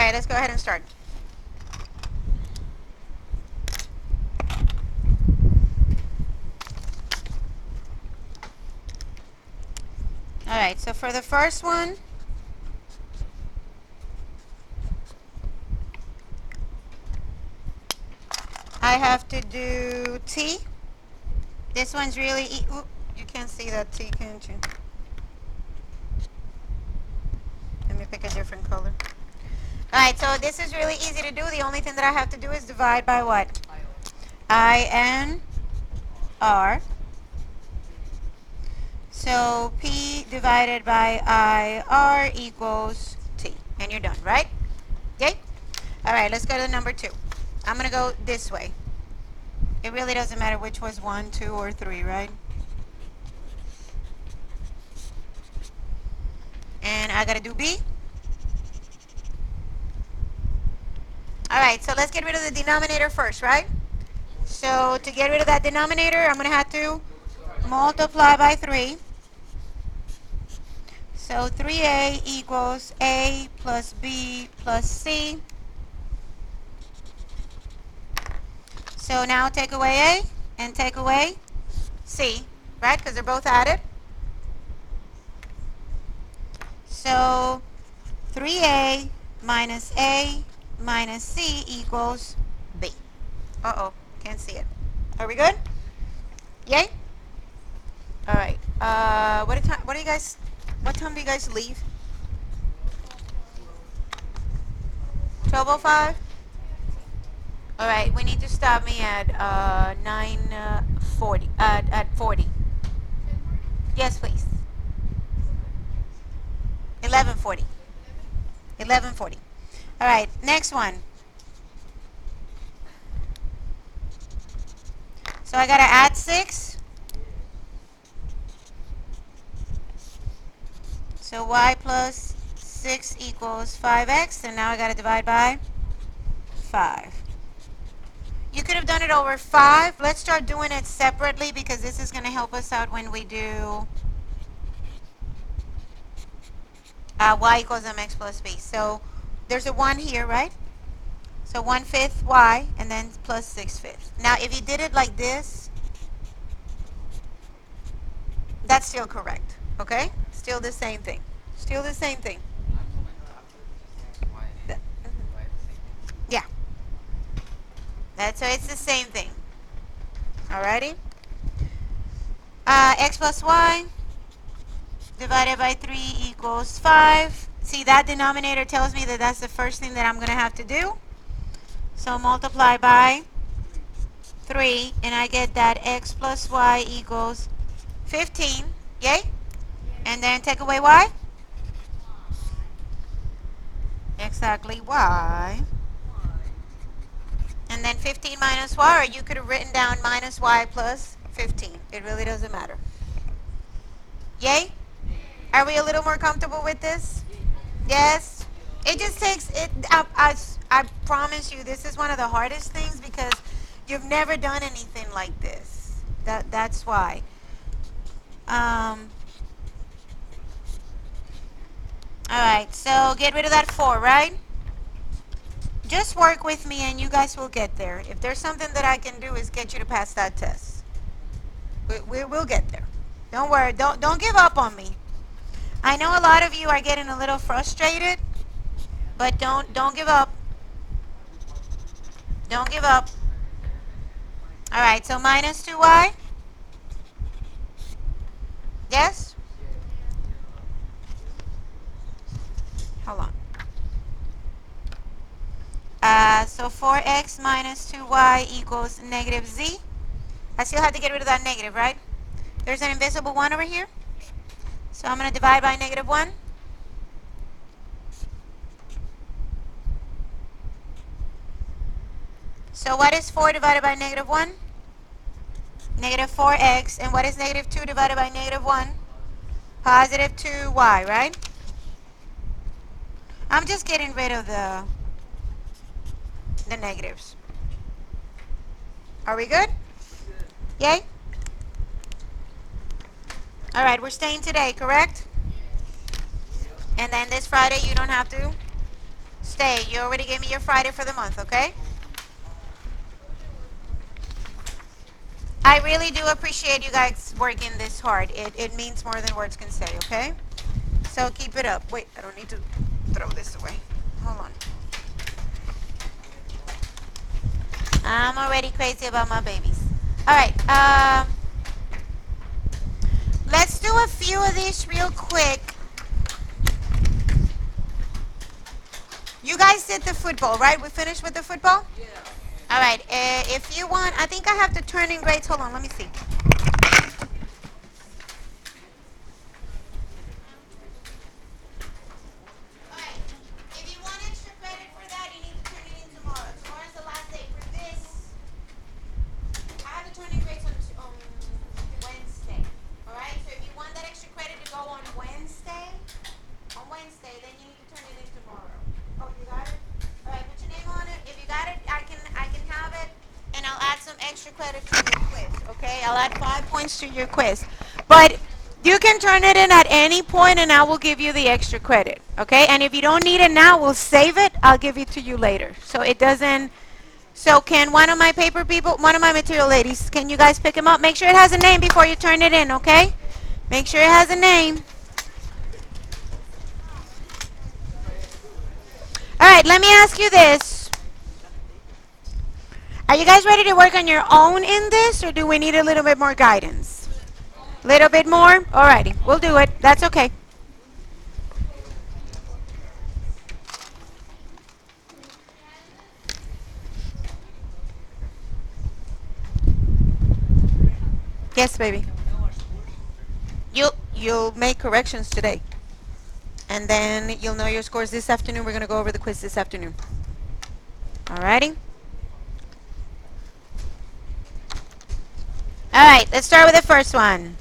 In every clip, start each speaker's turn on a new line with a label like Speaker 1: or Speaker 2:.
Speaker 1: right, let's go ahead and start. All right, so for the first one, I have to do t. This one's really, oop, you can't see that t, can't you? Let me pick a different color. All right, so this is really easy to do. The only thing that I have to do is divide by what? INR. So P divided by IR equals T. And you're done, right? Okay? All right, let's go to number 2. I'm going to go this way. It really doesn't matter which was 1, 2, or 3, right? And I got to do B. All right, so let's get rid of the denominator first, right? So to get rid of that denominator, I'm going to have to multiply by 3. So 3A equals A plus B plus C. So now take away A and take away C, right? Because they're both added. So 3A minus A minus C equals B. Uh-oh, can't see it. Are we good? Yay? All right. What time do you guys leave? 12:05? All right, we need to stop me at 9:40. At 40. Yes, please. 11:40. 11:40. All right, next one. So I gotta add 6. So y plus 6 equals 5x, and now I gotta divide by 5. You could have done it over 5. Let's start doing it separately because this is gonna help us out when we do y equals mx plus b. So there's a 1 here, right? So 1/5 y, and then plus 6/5. Now, if you did it like this, that's still correct, okay? Still the same thing. Still the same thing. Yeah. So it's the same thing. Alrighty? X plus y divided by 3 equals 5. See, that denominator tells me that that's the first thing that I'm going to have to do. So multiply by 3, and I get that x plus y equals 15. Yay? And then take away y? Exactly, y. And then 15 minus y, or you could have written down minus y plus 15. It really doesn't matter. Yay? Are we a little more comfortable with this? Yes? It just takes, I promise you, this is one of the hardest things because you've never done anything like this. That's why. Alright, so get rid of that 4, right? Just work with me and you guys will get there. If there's something that I can do is get you to pass that test. We'll get there. Don't worry. Don't give up on me. I know a lot of you are getting a little frustrated, but don't give up. Don't give up. All right, so minus 2y. Yes? Hold on. So 4x minus 2y equals negative z. I still have to get rid of that negative, right? There's an invisible 1 over here. So I'm going to divide by negative 1. So what is 4 divided by negative 1? Negative 4x. And what is negative 2 divided by negative 1? Positive 2y, right? I'm just getting rid of the negatives. Are we good? Yay? All right, we're staying today, correct? And then this Friday you don't have to Stay. You already gave me your Friday for the month, okay? I really do appreciate you guys working this hard. It means more than words can say, okay? So keep it up. Wait, I don't need to throw this away. Hold on. I'm already crazy about my babies. All right. Let's do a few of these real quick. You guys did the football, right? We finished with the football? Yeah. All right. If you want, I think I have the turning grades. Hold on. Let me see. Alright, if you want extra credit for that, you need to turn it in tomorrow. Tomorrow's the last day for this. I have the turning grades on Wednesday. Alright, so if you want that extra credit to go on Wednesday, then you need to turn it in tomorrow. Oh, you got it? Alright, put your name on it. If you got it, I can have it, and I'll add some extra credit to your quiz. Okay, I'll add 5 points to your quiz. But you can turn it in at any point and I will give you the extra credit. Okay? And if you don't need it now, we'll save it. I'll give it to you later. So it doesn't. So can one of my paper people, one of my material ladies, can you guys pick him up? Make sure it has a name before you turn it in, okay? Make sure it has a name. All right, let me ask you this. Are you guys ready to work on your own in this, or do we need a little bit more guidance? Little bit more? Alrighty, we'll do it. That's okay. Yes, baby. You'll make corrections today. And then you'll know your scores this afternoon. We're going to go over the quiz this afternoon. Alrighty? Alright, let's start with the first one.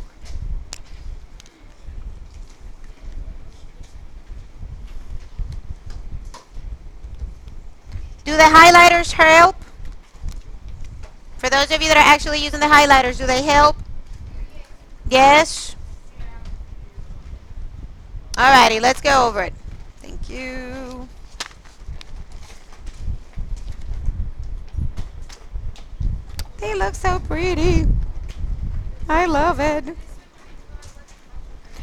Speaker 1: Do the highlighters help? For those of you that are actually using the highlighters, do they help? Yes? Alrighty, let's go over it. Thank you. They look so pretty. I love it.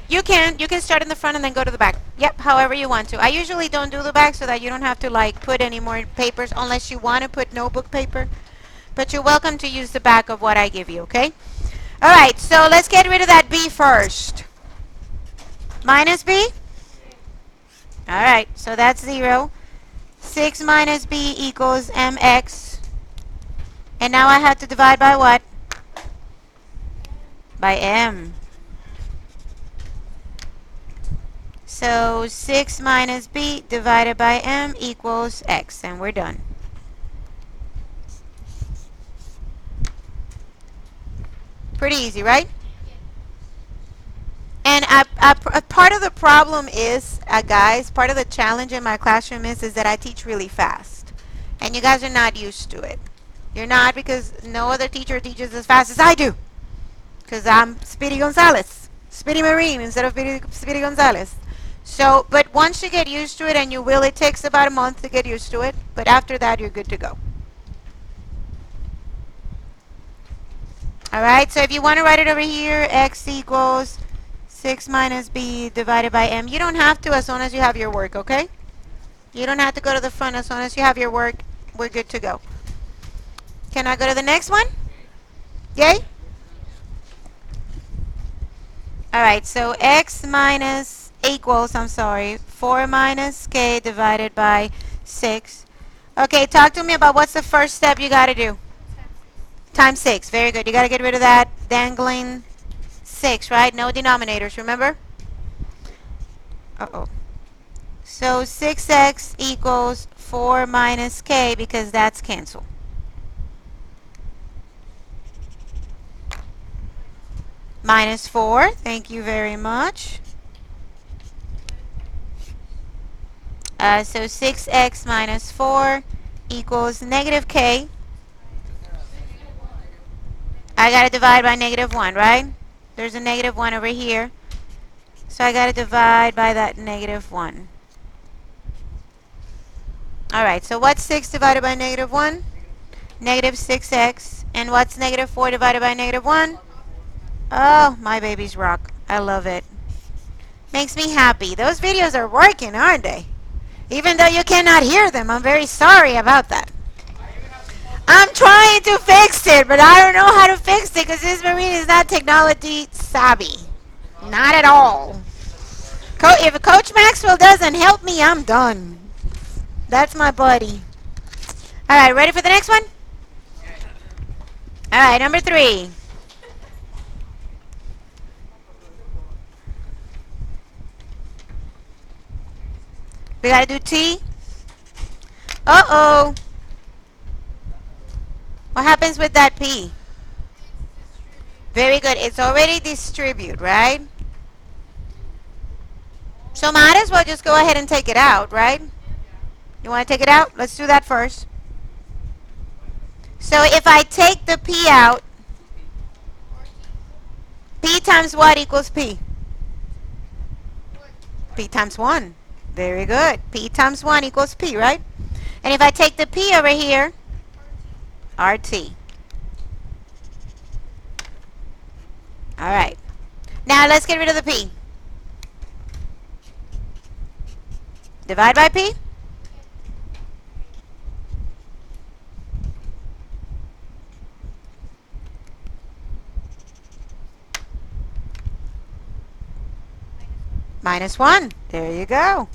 Speaker 1: You can start in the front and then go to the back. Yep, however you want to. I usually don't do the back so that you don't have to like put any more papers unless you want to put notebook paper. But you're welcome to use the back of what I give you, okay? Alright, so let's get rid of that B first. Minus B? Alright, so that's 0. 6 minus B equals mx. And now I have to divide by what? By m. So 6 minus b divided by m equals x, and we're done. Pretty easy, right? And a part of the problem is, guys, part of the challenge in my classroom is that I teach really fast. And you guys are not used to it. You're not, because no other teacher teaches as fast as I do. Because I'm Speedy Gonzalez. Speedy Marine instead of Speedy Gonzalez. So, but once you get used to it, and you will, it takes about a month to get used to it. But after that, you're good to go. Alright, so if you want to write it over here, x equals 6 minus b divided by m. You don't have to as long as you have your work, okay? You don't have to go to the front as long as you have your work. We're good to go. Can I go to the next one? Yay? Alright, so x minus equals, 4 minus k divided by 6. Okay, talk to me about what's the first step you got to do. Times 6. Very good. You got to get rid of that dangling 6, right? No denominators, remember? Uh-oh. So 6x equals 4 minus k because that's cancel. Minus 4. Thank you very much. So 6x minus 4 equals negative k. I got to divide by negative 1, right? There's a negative 1 over here. So I got to divide by that negative 1. All right, so what's 6 divided by negative 1? Negative 6x. And what's negative 4 divided by negative 1? Oh, my baby's rock. I love it. Makes me happy. Those videos are working, aren't they? Even though you cannot hear them. I'm very sorry about that. I'm trying to fix it, but I don't know how to fix it because this Marine is not technology savvy. Not at all. If Coach Maxwell doesn't help me, I'm done. That's my buddy. All right, ready for the next one? All right, number 3. We got to do T. Uh-oh. What happens with that P? Very good. It's already distributed, right? So might as well just go ahead and take it out, right? You want to take it out? Let's do that first. So if I take the P out, P times what equals P? P times 1. Very good. P times 1 equals P, right? And if I take the P over here, RT. All right. Now let's get rid of the P. Divide by P. Minus 1. There you go.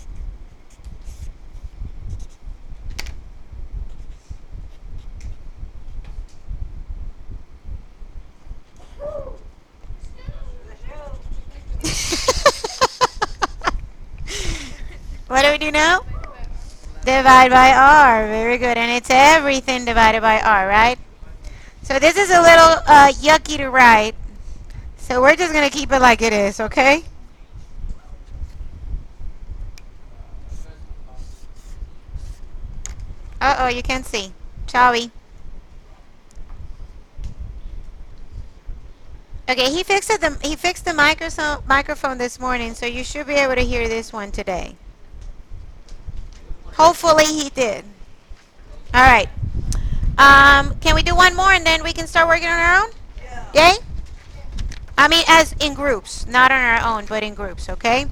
Speaker 1: What do we do now? Divide by R. Very good. And it's everything divided by R, right? So this is a little yucky to write. So we're just going to keep it like it is, okay? Uh-oh, you can't see. Chawi. Okay, he fixed the microphone this morning, so you should be able to hear this one today. Hopefully he did. All right. Can we do one more and then we can start working on our own? Yeah. Yay? I mean, as in groups, not on our own, but in groups, okay?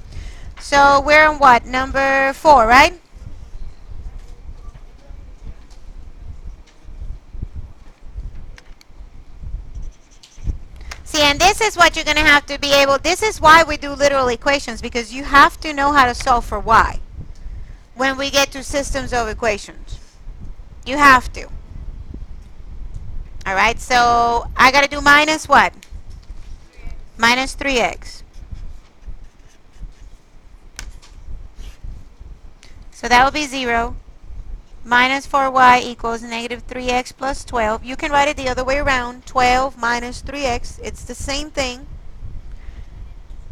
Speaker 1: So we're on what? Number 4, right? See, and this is what you're going to have to be able, this is why we do literal equations, because you have to know how to solve for y when we get to systems of equations. You have to. All right, so I got to do minus what? Minus 3x. So that will be 0. Minus 4y equals negative 3x plus 12. You can write it the other way around. 12 minus 3x. It's the same thing.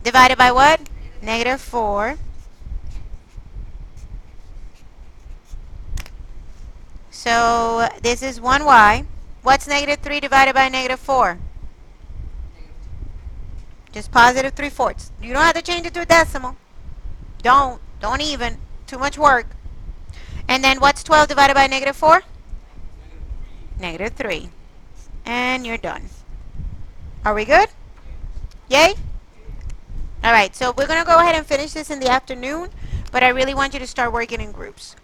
Speaker 1: Divided by what? Negative 4. So this is 1y. What's negative 3 divided by negative 4? Just positive 3/4. You don't have to change it to a decimal. Don't even. Too much work. And then what's 12 divided by negative 4? Negative 3. And you're done. Are we good? Yay? All right, so we're going to go ahead and finish this in the afternoon, but I really want you to start working in groups.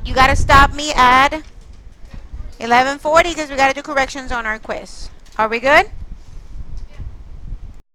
Speaker 1: You got to stop me at 11:40 because we got to do corrections on our quiz. Are we good?